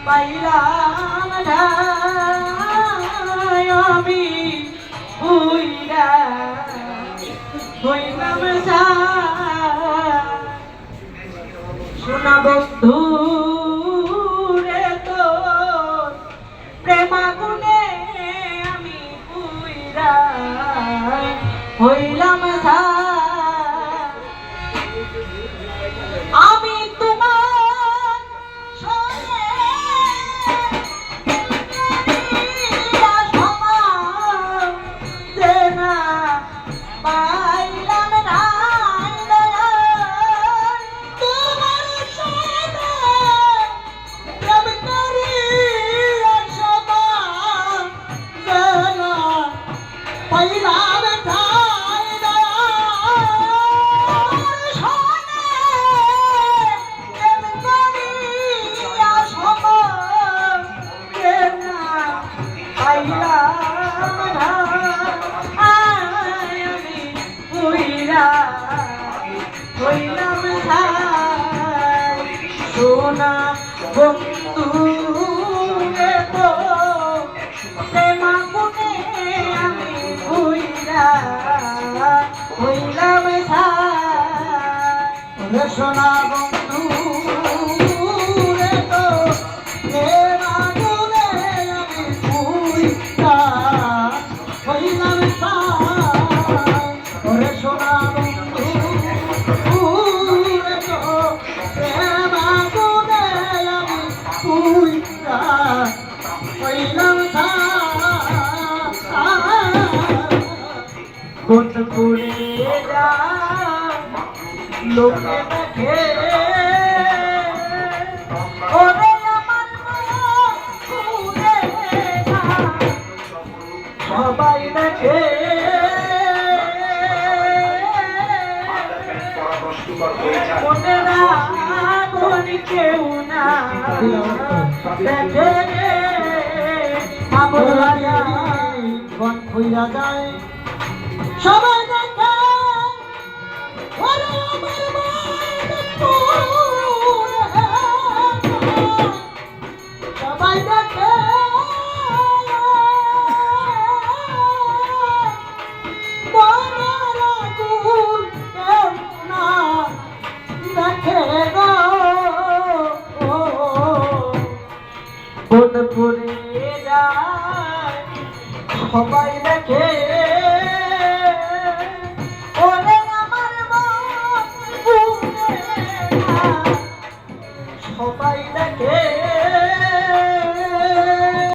পাইলাম না আমি হইলাম শোনা বন্ধু রে তো প্রেমাগুনে আমি হইলাম আমি হইলাম সোনা বন্ধু রে তো প্রেমাগুনে আমি হইলাম সোনা বন্ধু রে তো প্রেমাগুনে আমি হইলাম সোনা কোন করে যা লোকে দেখে ওরে আমার ঘুরে যা সবাই দেখে মনেরা বলি কেউ না দেখে আমরা কোন খুইরা যায় সবাই দেখে ওরে আমার সবাই দেখে দেখে কোন করে যায় সবাই দেখে